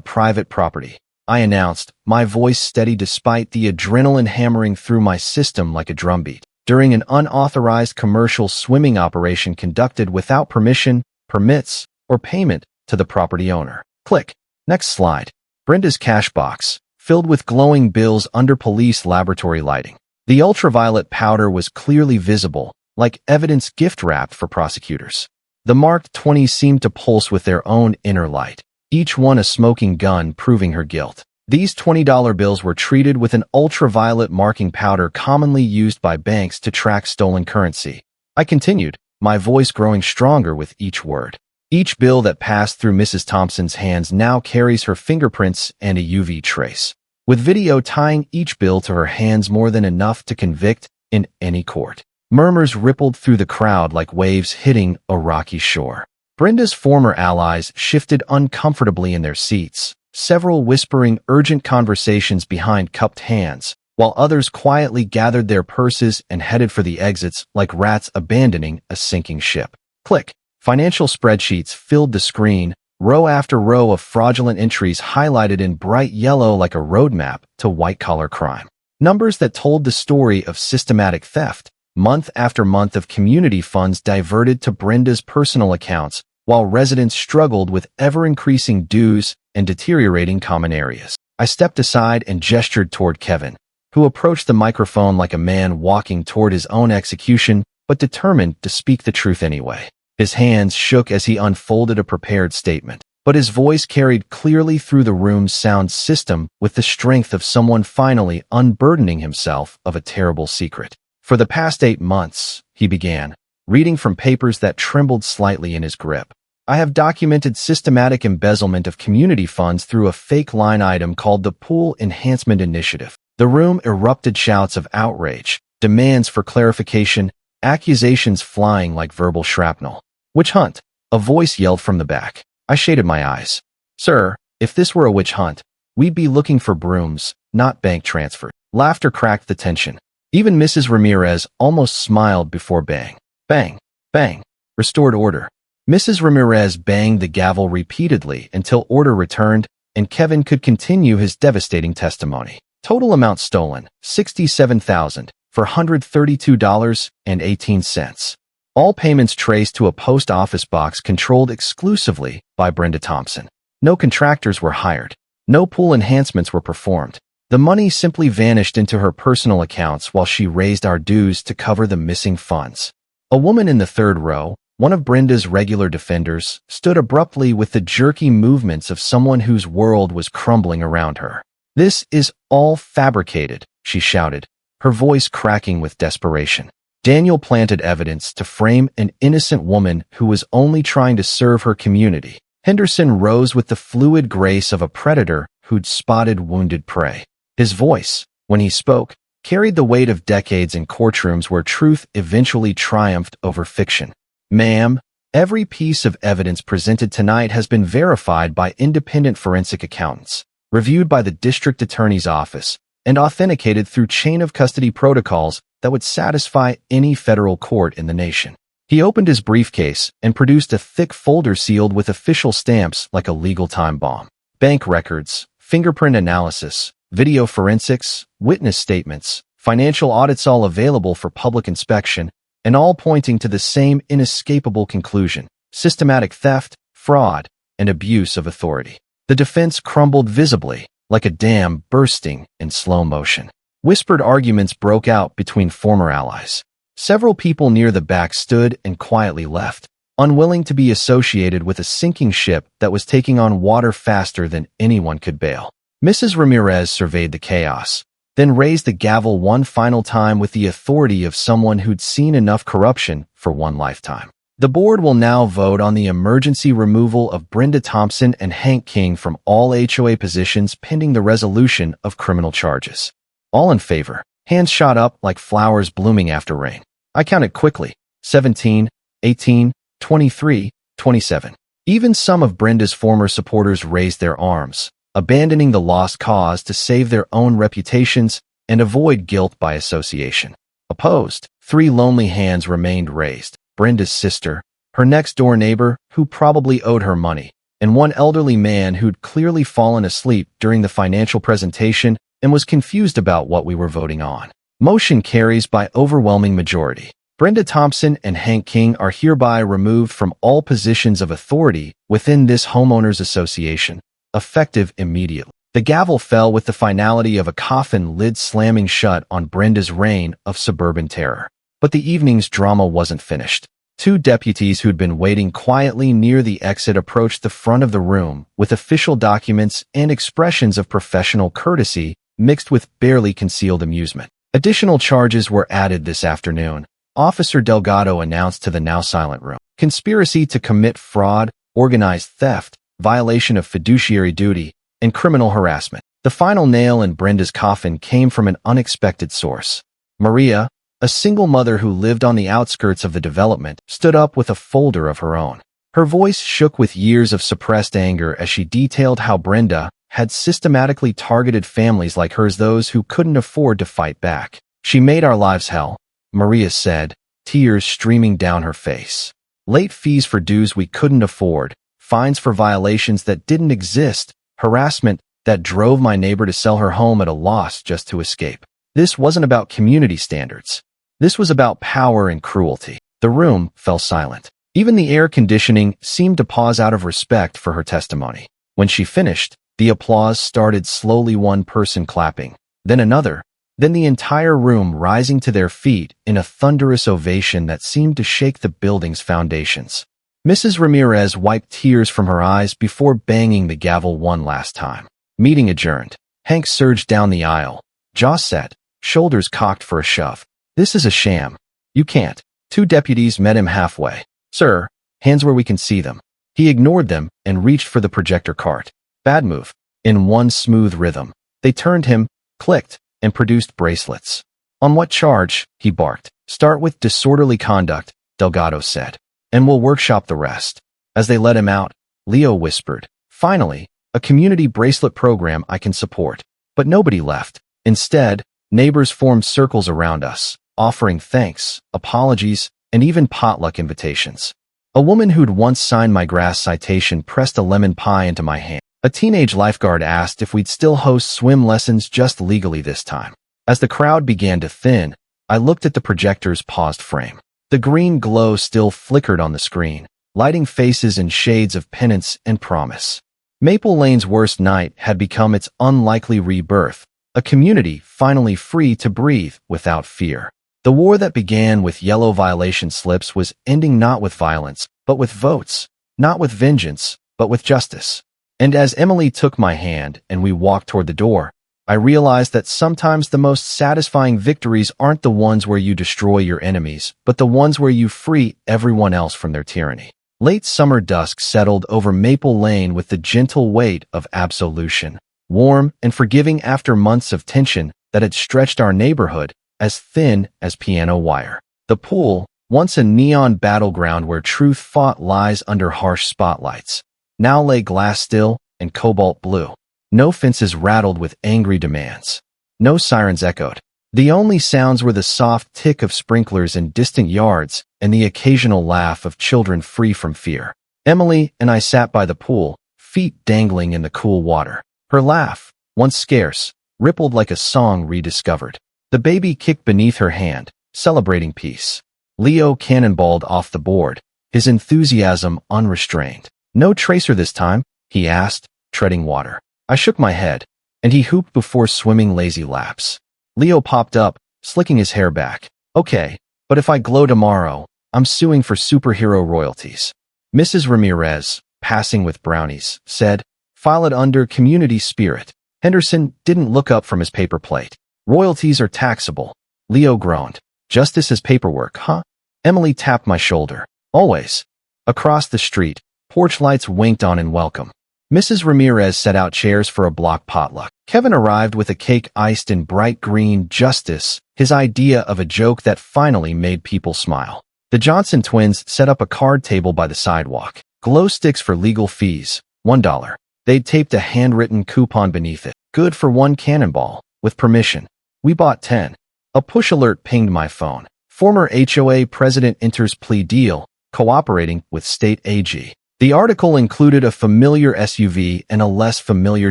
private property, I announced, my voice steady despite the adrenaline hammering through my system like a drumbeat, during an unauthorized commercial swimming operation conducted without permission, permits, or payment to the property owner. Click. Next slide. Brenda's cash box, filled with glowing bills under police laboratory lighting. The ultraviolet powder was clearly visible, like evidence gift-wrapped for prosecutors. The marked 20s seemed to pulse with their own inner light, each one a smoking gun proving her guilt. These $20 bills were treated with an ultraviolet marking powder commonly used by banks to track stolen currency. I continued, my voice growing stronger with each word. Each bill that passed through Mrs. Thompson's hands now carries her fingerprints and a UV trace, with video tying each bill to her hands more than enough to convict in any court. Murmurs rippled through the crowd like waves hitting a rocky shore. Brenda's former allies shifted uncomfortably in their seats, several whispering urgent conversations behind cupped hands, while others quietly gathered their purses and headed for the exits like rats abandoning a sinking ship. Click. Financial spreadsheets filled the screen, row after row of fraudulent entries highlighted in bright yellow like a roadmap to white-collar crime. Numbers that told the story of systematic theft, month after month of community funds diverted to Brenda's personal accounts, while residents struggled with ever-increasing dues and deteriorating common areas. I stepped aside and gestured toward Kevin, who approached the microphone like a man walking toward his own execution, but determined to speak the truth anyway. His hands shook as he unfolded a prepared statement, but his voice carried clearly through the room's sound system with the strength of someone finally unburdening himself of a terrible secret. For the past 8 months, he began, reading from papers that trembled slightly in his grip, I have documented systematic embezzlement of community funds through a fake line item called the Pool Enhancement Initiative. The room erupted shouts of outrage, demands for clarification, accusations flying like verbal shrapnel. Witch hunt, a voice yelled from the back. I shaded my eyes. Sir, if this were a witch hunt, we'd be looking for brooms, not bank transfers. Laughter cracked the tension. Even Mrs. Ramirez almost smiled before bang, bang, bang, restored order. Mrs. Ramirez banged the gavel repeatedly until order returned and Kevin could continue his devastating testimony. Total amount stolen, $67,432.18. All payments traced to a post office box controlled exclusively by Brenda Thompson. No contractors were hired. No pool enhancements were performed. The money simply vanished into her personal accounts while she raised our dues to cover the missing funds. A woman in the third row, one of Brenda's regular defenders, stood abruptly with the jerky movements of someone whose world was crumbling around her. This is all fabricated, she shouted, her voice cracking with desperation. Daniel planted evidence to frame an innocent woman who was only trying to serve her community. Henderson rose with the fluid grace of a predator who'd spotted wounded prey. His voice, when he spoke, carried the weight of decades in courtrooms where truth eventually triumphed over fiction. Ma'am, every piece of evidence presented tonight has been verified by independent forensic accountants, reviewed by the district attorney's office, and authenticated through chain of custody protocols that would satisfy any federal court in the nation. He opened his briefcase and produced a thick folder sealed with official stamps like a legal time bomb. Bank records, fingerprint analysis, video forensics, witness statements, financial audits all available for public inspection, and all pointing to the same inescapable conclusion: systematic theft, fraud, and abuse of authority. The defense crumbled visibly, like a dam bursting in slow motion. Whispered arguments broke out between former allies. Several people near the back stood and quietly left, unwilling to be associated with a sinking ship that was taking on water faster than anyone could bail. Mrs. Ramirez surveyed the chaos, then raised the gavel one final time with the authority of someone who'd seen enough corruption for one lifetime. The board will now vote on the emergency removal of Brenda Thompson and Hank King from all HOA positions pending the resolution of criminal charges. All in favor. Hands shot up like flowers blooming after rain. I counted quickly. 17, 18, 23, 27. Even some of Brenda's former supporters raised their arms, abandoning the lost cause to save their own reputations and avoid guilt by association. Opposed, 3 lonely hands remained raised. Brenda's sister, her next-door neighbor, who probably owed her money, and one elderly man who'd clearly fallen asleep during the financial presentation and was confused about what we were voting on. Motion carries by overwhelming majority. Brenda Thompson and Hank King are hereby removed from all positions of authority within this homeowners association, effective immediately. The gavel fell with the finality of a coffin lid slamming shut on Brenda's reign of suburban terror. But the evening's drama wasn't finished. 2 deputies who'd been waiting quietly near the exit approached the front of the room with official documents and expressions of professional courtesy mixed with barely concealed amusement. Additional charges were added this afternoon. Officer Delgado announced to the now silent room. Conspiracy to commit fraud, organized theft, violation of fiduciary duty, and criminal harassment. The final nail in Brenda's coffin came from an unexpected source. Maria, a single mother who lived on the outskirts of the development, stood up with a folder of her own. Her voice shook with years of suppressed anger as she detailed how Brenda had systematically targeted families like hers, those who couldn't afford to fight back. She made our lives hell, Maria said, tears streaming down her face. Late fees for dues we couldn't afford, fines for violations that didn't exist, harassment that drove my neighbor to sell her home at a loss just to escape. This wasn't about community standards. This was about power and cruelty. The room fell silent. Even the air conditioning seemed to pause out of respect for her testimony. When she finished, the applause started, slowly, one person clapping, then another, then the entire room rising to their feet in a thunderous ovation that seemed to shake the building's foundations. Mrs. Ramirez wiped tears from her eyes before banging the gavel one last time. Meeting adjourned. Hank surged down the aisle, jaw set, shoulders cocked for a shove. This is a sham. You can't. 2 deputies met him halfway. Sir, hands where we can see them. He ignored them and reached for the projector cart. Bad move. In one smooth rhythm, they turned him, clicked, and produced bracelets. On what charge? He barked. Start with disorderly conduct, Delgado said, and we'll workshop the rest. As they let him out, Leo whispered, finally, a community bracelet program I can support. But nobody left. Instead, neighbors formed circles around us, offering thanks, apologies, and even potluck invitations. A woman who'd once signed my grass citation pressed a lemon pie into my hand. A teenage lifeguard asked if we'd still host swim lessons just legally this time. As the crowd began to thin, I looked at the projector's paused frame. The green glow still flickered on the screen, lighting faces in shades of penance and promise. Maple Lane's worst night had become its unlikely rebirth, a community finally free to breathe without fear. The war that began with yellow violation slips was ending not with violence, but with votes, not with vengeance, but with justice. And as Emily took my hand and we walked toward the door, I realized that sometimes the most satisfying victories aren't the ones where you destroy your enemies, but the ones where you free everyone else from their tyranny. Late summer dusk settled over Maple Lane with the gentle weight of absolution, warm and forgiving after months of tension that had stretched our neighborhood as thin as piano wire. The pool, once a neon battleground where truth fought lies under harsh spotlights, now lay glass still and cobalt blue. No fences rattled with angry demands. No sirens echoed. The only sounds were the soft tick of sprinklers in distant yards and the occasional laugh of children free from fear. Emily and I sat by the pool, feet dangling in the cool water. Her laugh, once scarce, rippled like a song rediscovered. The baby kicked beneath her hand, celebrating peace. Leo cannonballed off the board, his enthusiasm unrestrained. No tracer this time, he asked, treading water. I shook my head, and he hooped before swimming lazy laps. Leo popped up, slicking his hair back. Okay, but if I glow tomorrow, I'm suing for superhero royalties. Mrs. Ramirez, passing with brownies, said, file it under community spirit. Henderson didn't look up from his paper plate. Royalties are taxable. Leo groaned. Justice is paperwork, huh? Emily tapped my shoulder. Always. Across the street, porch lights winked on in welcome. Mrs. Ramirez set out chairs for a block potluck. Kevin arrived with a cake iced in bright green justice, his idea of a joke that finally made people smile. The Johnson twins set up a card table by the sidewalk. Glow sticks for legal fees, $1. They'd taped a handwritten coupon beneath it. Good for 1 cannonball, with permission. We bought 10. A push alert pinged my phone. Former HOA president enters plea deal, cooperating with state AG. The article included a familiar SUV and a less familiar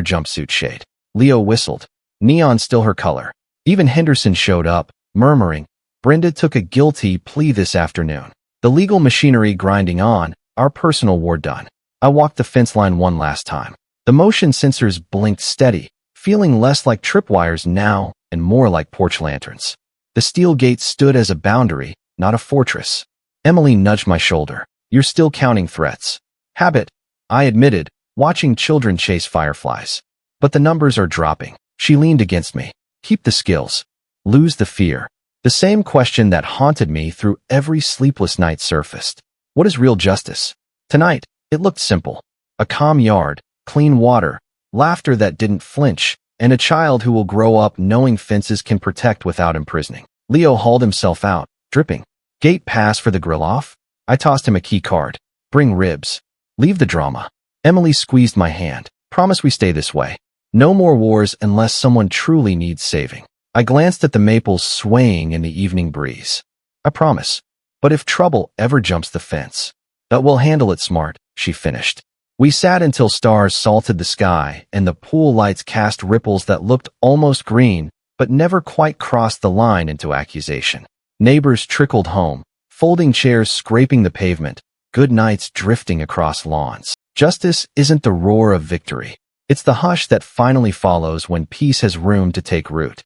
jumpsuit shade. Leo whistled. Neon still her color. Even Henderson showed up, murmuring, Brenda took a guilty plea this afternoon. The legal machinery grinding on, our personal war done. I walked the fence line one last time. The motion sensors blinked steady, feeling less like tripwires now and more like porch lanterns. The steel gate stood as a boundary, not a fortress. Emily nudged my shoulder. You're still counting threats. Habit, I admitted, watching children chase fireflies. But the numbers are dropping. She leaned against me. Keep the skills. Lose the fear. The same question that haunted me through every sleepless night surfaced. What is real justice? Tonight, it looked simple. A calm yard, clean water, laughter that didn't flinch, and a child who will grow up knowing fences can protect without imprisoning. Leo hauled himself out, dripping. Gate pass for the grill off? I tossed him a key card. Bring ribs. Leave the drama. Emily squeezed my hand. Promise we stay this way. No more wars unless someone truly needs saving. I glanced at the maples swaying in the evening breeze. I promise. But if trouble ever jumps the fence, that we'll handle it smart, she finished. We sat until stars salted the sky and the pool lights cast ripples that looked almost green, but never quite crossed the line into accusation. Neighbors trickled home, folding chairs scraping the pavement, good nights drifting across lawns. Justice isn't the roar of victory. It's the hush that finally follows when peace has room to take root.